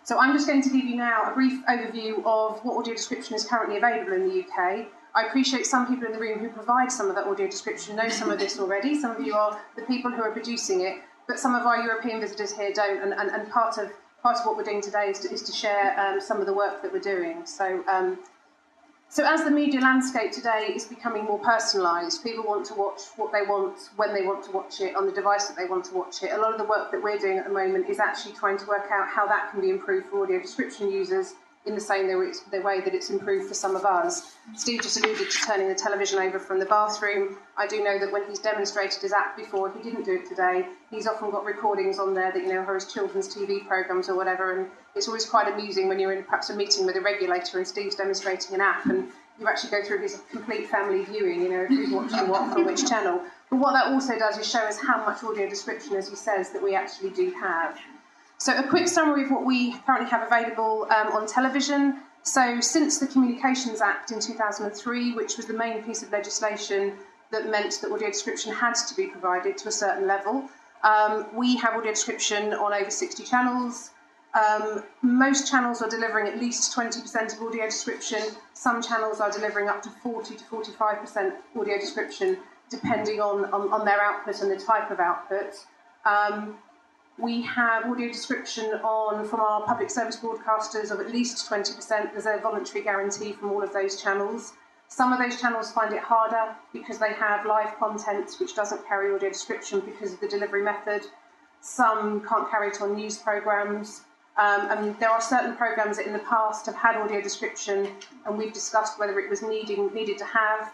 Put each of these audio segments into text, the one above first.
So I'm just going to give you now a brief overview of what audio description is currently available in the UK. I appreciate some people in the room who provide some of that audio description know some of this already. Some of you are the people who are producing it, but some of our European visitors here don't. And part of what we're doing today is to share some of the work that we're doing. So as the media landscape today is becoming more personalised, people want to watch what they want, when they want to watch it, on the device that they want to watch it. A lot of the work that we're doing at the moment is actually trying to work out how that can be improved for audio description users in the same way that it's improved for some of us. Steve just alluded to turning the television over from the bathroom. I do know that when he's demonstrated his app before, he didn't do it today. He's often got recordings on there that, are his children's TV programmes or whatever, and it's always quite amusing when you're in perhaps a meeting with a regulator and Steve's demonstrating an app and you actually go through his complete family viewing, who's watching what from which channel. But what that also does is show us how much audio description, as he says, that we actually do have. So a quick summary of what we currently have available on television. So since the Communications Act in 2003, which was the main piece of legislation that meant that audio description had to be provided to a certain level, we have audio description on over 60 channels. Most channels are delivering at least 20% of audio description. Some channels are delivering up to 40 to 45% audio description, depending on their output and the type of output. We have audio description from our public service broadcasters of at least 20%. There's a voluntary guarantee from all of those channels. Some of those channels find it harder because they have live content which doesn't carry audio description because of the delivery method. Some can't carry it on news programmes. And there are certain programmes that in the past have had audio description, and we've discussed whether it was needed to have.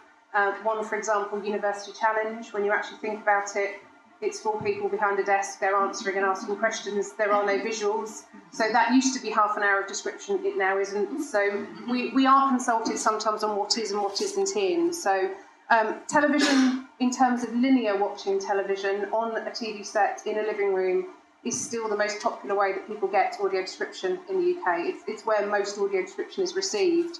One, for example, University Challenge. When you actually think about it, it's 4 people behind a desk, they're answering and asking questions, there are no visuals. So that used to be half an hour of description, it now isn't. So we are consulted sometimes on what is and what isn't in. So television, in terms of linear watching television on a TV set in a living room, is still the most popular way that people get audio description in the UK. It's where most audio description is received.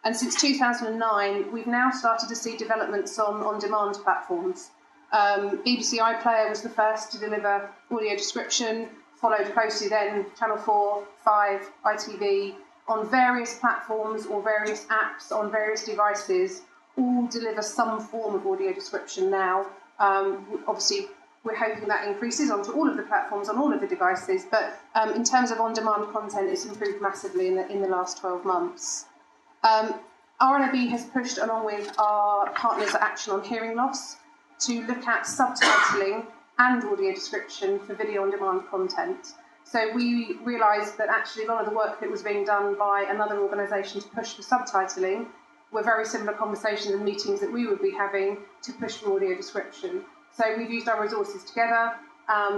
And since 2009, we've now started to see developments on on-demand platforms. BBC iPlayer was the first to deliver audio description, followed closely then Channel 4, 5, ITV, on various platforms or various apps on various devices, all deliver some form of audio description now. Obviously, we're hoping that increases onto all of the platforms on all of the devices, but in terms of on-demand content, it's improved massively in the last 12 months. Rnib has pushed, along with our partners at Action on Hearing Loss, to look at subtitling and audio description for video-on-demand content. So we realised that actually a lot of the work that was being done by another organisation to push for subtitling were very similar conversations and meetings that we would be having to push for audio description. So we've used our resources together.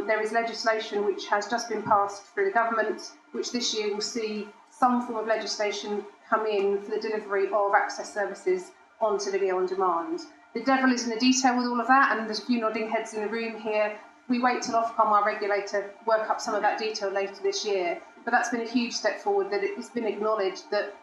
There is legislation which has just been passed through the government, which this year will see some form of legislation come in for the delivery of access services onto video on demand. The devil is in the detail with all of that, and there's a few nodding heads in the room here. We wait till Ofcom, our regulator, work up some of that detail later this year. But that's been a huge step forward, that it's been acknowledged that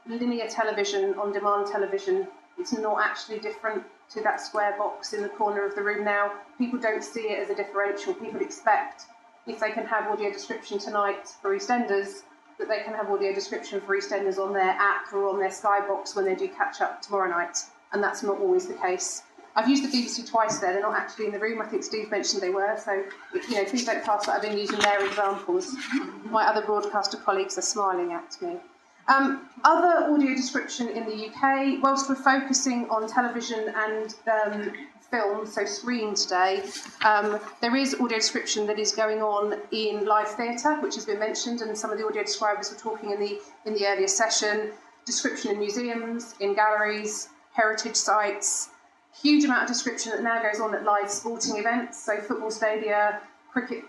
linear television, on-demand television, it's not actually different to that square box in the corner of the room now. People don't see it as a differential. People expect, if they can have audio description tonight for EastEnders, that they can have audio description for EastEnders on their app or on their Skybox when they do catch up tomorrow night. And that's not always the case. I've used the BBC twice there. They're not actually in the room. I think Steve mentioned they were. So, please don't pass that. I've been using their examples. My other broadcaster colleagues are smiling at me. Other audio description in the UK, whilst we're focusing on television and film, so screen today, there is audio description that is going on in live theatre, which has been mentioned, and some of the audio describers were talking in the earlier session. Description in museums, in galleries, heritage sites. Huge amount of description that now goes on at live sporting events, so football stadia, cricket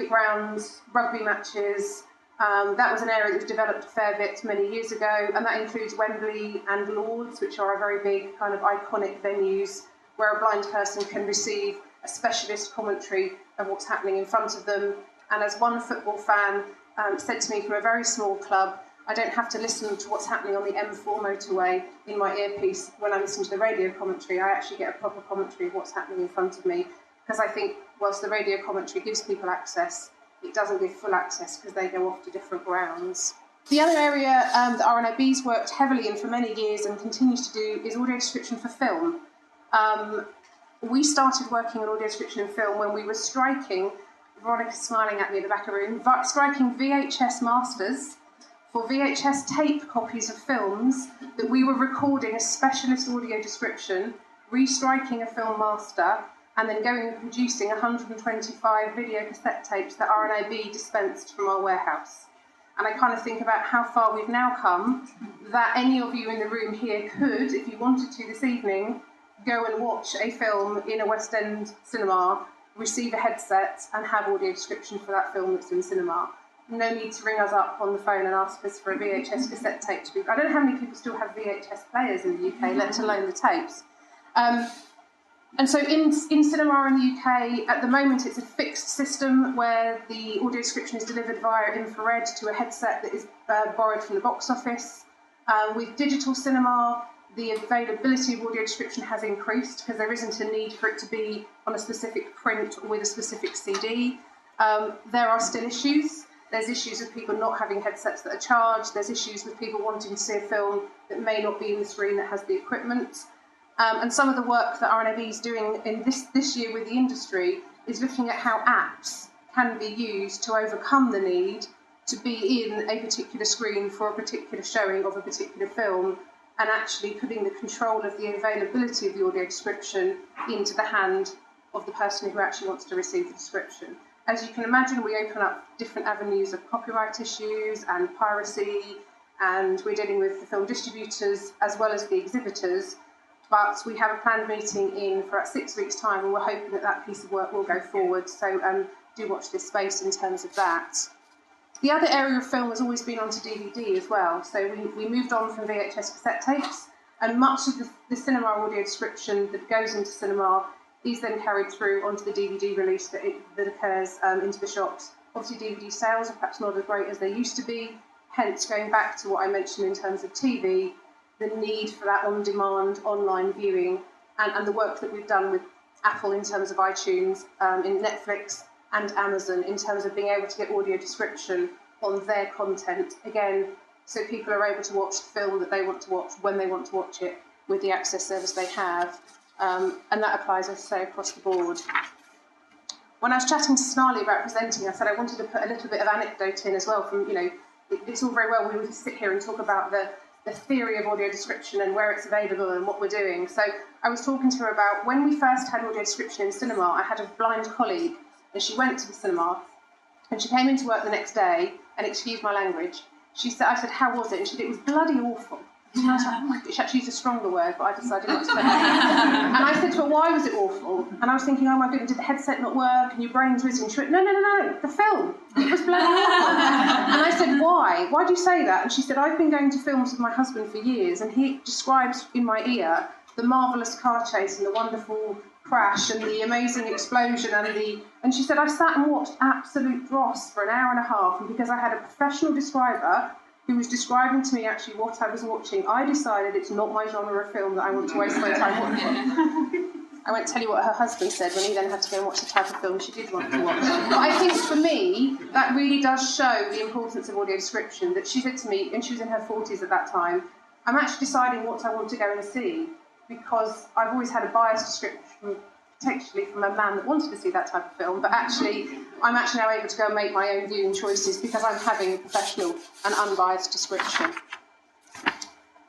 grounds, rugby matches. That was an area that was developed a fair bit many years ago, and that includes Wembley and Lord's, which are very big kind of iconic venues where a blind person can receive a specialist commentary of what's happening in front of them. And as one football fan said to me from a very small club, I don't have to listen to what's happening on the M4 motorway in my earpiece when I listen to the radio commentary. I actually get a proper commentary of what's happening in front of me, because I think whilst the radio commentary gives people access, it doesn't give full access because they go off to different grounds. The other area that Rnib's worked heavily in for many years and continues to do is audio description for film. We started working on audio description in film when we were striking, Veronica's smiling at me in the back of the room, striking VHS masters for VHS tape copies of films that we were recording a specialist audio description, restriking a film master, and then going and producing 125 video cassette tapes that Rnib dispensed from our warehouse. And I kind of think about how far we've now come, that any of you in the room here could, if you wanted to this evening, go and watch a film in a West End cinema, receive a headset, and have audio description for that film that's in cinema. No need to ring us up on the phone and ask us for a VHS cassette tape to be... I don't know how many people still have VHS players in the UK, let alone the tapes. And so in cinema in the UK, at the moment, it's a fixed system where the audio description is delivered via infrared to a headset that is borrowed from the box office. With digital cinema, the availability of audio description has increased because there isn't a need for it to be on a specific print or with a specific CD. There are still issues. There's issues with people not having headsets that are charged. There's issues with people wanting to see a film that may not be in the screen that has the equipment. And some of the work that Rnib is doing in this year with the industry is looking at how apps can be used to overcome the need to be in a particular screen for a particular showing of a particular film, and actually putting the control of the availability of the audio description into the hand of the person who actually wants to receive the description. As you can imagine, we open up different avenues of copyright issues and piracy, and we're dealing with the film distributors as well as the exhibitors. But we have a planned meeting in for about 6 weeks' time, and we're hoping that that piece of work will go forward. So do watch this space in terms of that. The other area of film has always been onto DVD as well. So we moved on from VHS cassette tapes, and much of the cinema audio description that goes into cinema is then carried through onto the DVD release that occurs into the shops. Obviously, DVD sales are perhaps not as great as they used to be, hence going back to what I mentioned in terms of TV, the need for that on-demand online viewing, and the work that we've done with Apple in terms of iTunes, in Netflix and Amazon in terms of being able to get audio description on their content, again, so people are able to watch the film that they want to watch when they want to watch it with the access service they have. And that applies, as I say, across the board. When I was chatting to Sonali about presenting, I said I wanted to put a little bit of anecdote in as well from, it's all very well we would sit here and talk about the theory of audio description and where it's available and what we're doing. So I was talking to her about when we first had audio description in cinema, I had a blind colleague, and she went to the cinema, and she came into work the next day, and excuse my language, I said, how was it? And she said, it was bloody awful. And I was like, oh my God, she actually used a stronger word, but I decided not to say that. And I said to her, why was it awful? And I was thinking, oh my goodness, did the headset not work? And your brain's whizzing. She went, no, the film. It was bloody awful. And I said, why? Why do you say that? And she said, I've been going to films with my husband for years, and he describes in my ear the marvellous car chase and the wonderful crash and the amazing explosion and she said, I sat and watched absolute dross for an hour and a half, and because I had a professional describer who was describing to me actually what I was watching, I decided it's not my genre of film that I want to waste my time watching. I won't tell you what her husband said when he then had to go and watch the type of film she did want to watch. But I think for me, that really does show the importance of audio description, that she said to me, and she was in her 40s at that time, I'm actually deciding what I want to go and see, because I've always had a biased description, potentially from a man that wanted to see that type of film, but actually I'm actually now able to go and make my own viewing choices because I'm having a professional and unbiased description.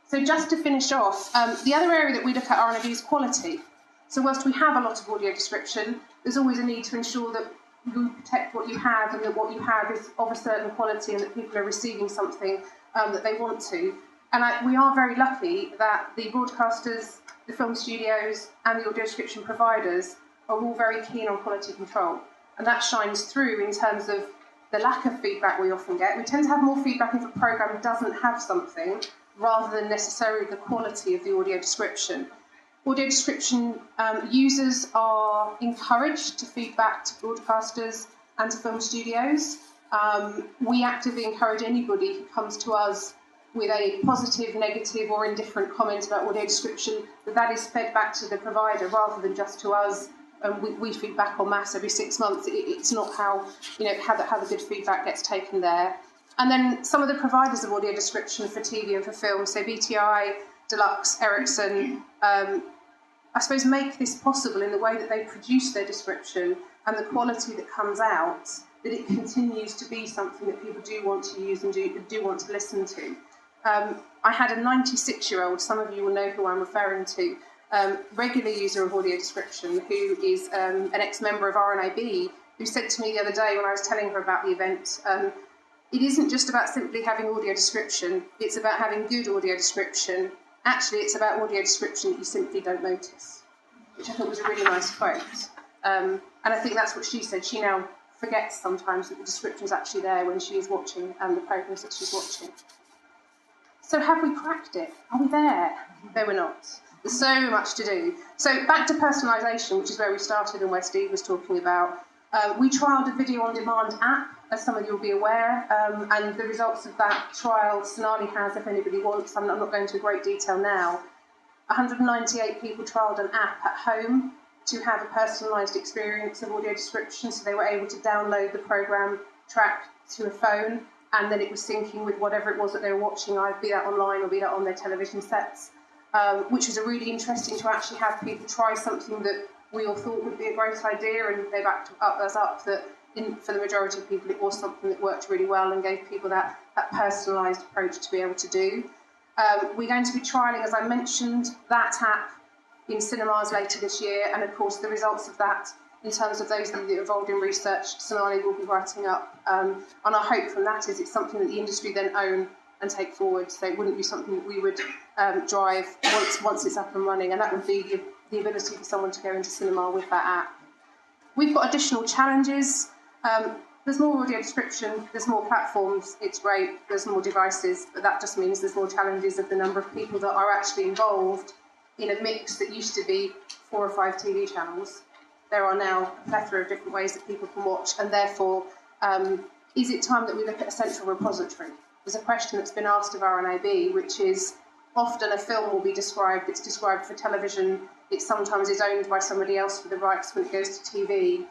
So just to finish off, the other area that we look at Rnib is quality. So whilst we have a lot of audio description, there's always a need to ensure that you protect what you have and that what you have is of a certain quality and that people are receiving something that they want to. And we are very lucky that the broadcasters, the film studios and the audio description providers are all very keen on quality control. And that shines through in terms of the lack of feedback we often get. We tend to have more feedback if a programme doesn't have something rather than necessarily the quality of the audio description. Audio description users are encouraged to feedback to broadcasters and to film studios. We actively encourage anybody who comes to us with a positive, negative or indifferent comment about audio description, that is fed back to the provider rather than just to us we feedback en masse every 6 months. It's not how, how the good feedback gets taken there. And then some of the providers of audio description for TV and for film, so BTI, Deluxe, Ericsson, I suppose make this possible in the way that they produce their description and the quality that comes out, that it continues to be something that people do want to use and do want to listen to. I had a 96-year-old, some of you will know who I'm referring to, regular user of audio description, who is an ex-member of Rnib, who said to me the other day when I was telling her about the event, it isn't just about simply having audio description, it's about having good audio description. Actually, it's about audio description that you simply don't notice, which I thought was a really nice quote. And I think that's what she said. She now forgets sometimes that the description is actually there when she is watching the programmes that she's watching. So have we cracked it? Are we there? No, we're not. There's so much to do. So back to personalisation, which is where we started and where Steve was talking about. We trialled a video-on-demand app, as some of you will be aware, and the results of that trial Sonali has, if anybody wants. I'm not going into great detail now. 198 people trialled an app at home to have a personalised experience of audio description, so they were able to download the programme track to a phone, and then it was syncing with whatever it was that they were watching, either be that online or be that on their television sets, which was really interesting to actually have people try something that we all thought would be a great idea, and they backed us up that for the majority of people it was something that worked really well and gave people that personalised approach to be able to do. We're going to be trialling, as I mentioned, that app in cinemas later this year, and of course the results of that, in terms of those that are involved in research, Sonali will be writing up. And our hope from that is it's something that the industry then own and take forward, so it wouldn't be something that we would drive once it's up and running, and that would be the ability for someone to go into cinema with that app. We've got additional challenges. There's more audio description, there's more platforms, it's great, there's more devices, but that just means there's more challenges of the number of people that are actually involved in a mix that used to be 4 or 5 TV channels. There are now a plethora of different ways that people can watch, and therefore, is it time that we look at a central repository? There's a question that's been asked of Rnib, which is, often a film will be described, it's described for television, it sometimes is owned by somebody else for the rights when it goes to TV,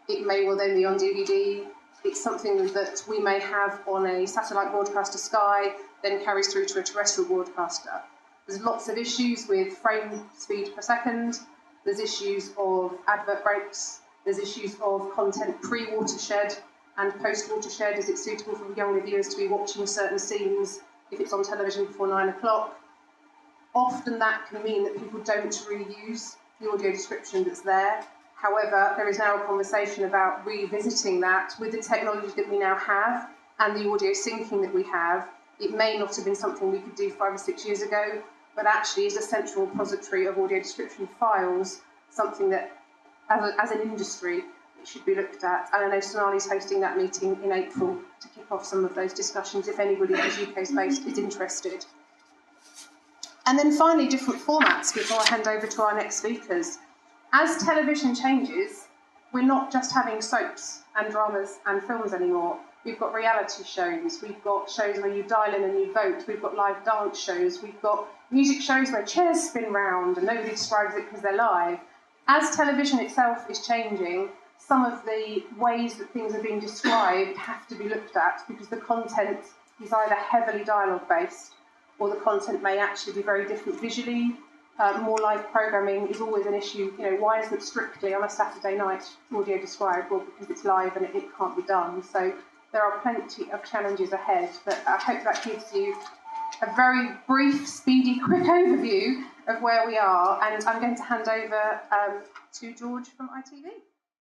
it may well then be on DVD, it's something that we may have on a satellite broadcaster Sky, then carries through to a terrestrial broadcaster. There's lots of issues with frame speed per second, there's issues of advert breaks, there's issues of content pre-watershed and post-watershed. Is it suitable for younger viewers to be watching certain scenes if it's on television before 9 o'clock? Often that can mean that people don't reuse the audio description that's there. However, there is now a conversation about revisiting that with the technology that we now have and the audio syncing that we have. It may not have been something we could do 5 or 6 years ago, but actually is a central repository of audio description files, something that, as an industry, it should be looked at. And I know Sonali's hosting that meeting in April to kick off some of those discussions if anybody who's UK-based is interested. And then finally, different formats before I hand over to our next speakers. As television changes, we're not just having soaps and dramas and films anymore. We've got reality shows, we've got shows where you dial in and you vote, we've got live dance shows, we've got music shows where chairs spin round and nobody describes it because they're live. As television itself is changing, some of the ways that things are being described have to be looked at because the content is either heavily dialogue-based or the content may actually be very different visually. More live programming is always an issue. Why isn't strictly on a Saturday night audio described? Well, because it's live and it can't be done. So there are plenty of challenges ahead, but I hope that gives you a very brief, speedy, quick overview of where we are. And I'm going to hand over to George from ITV.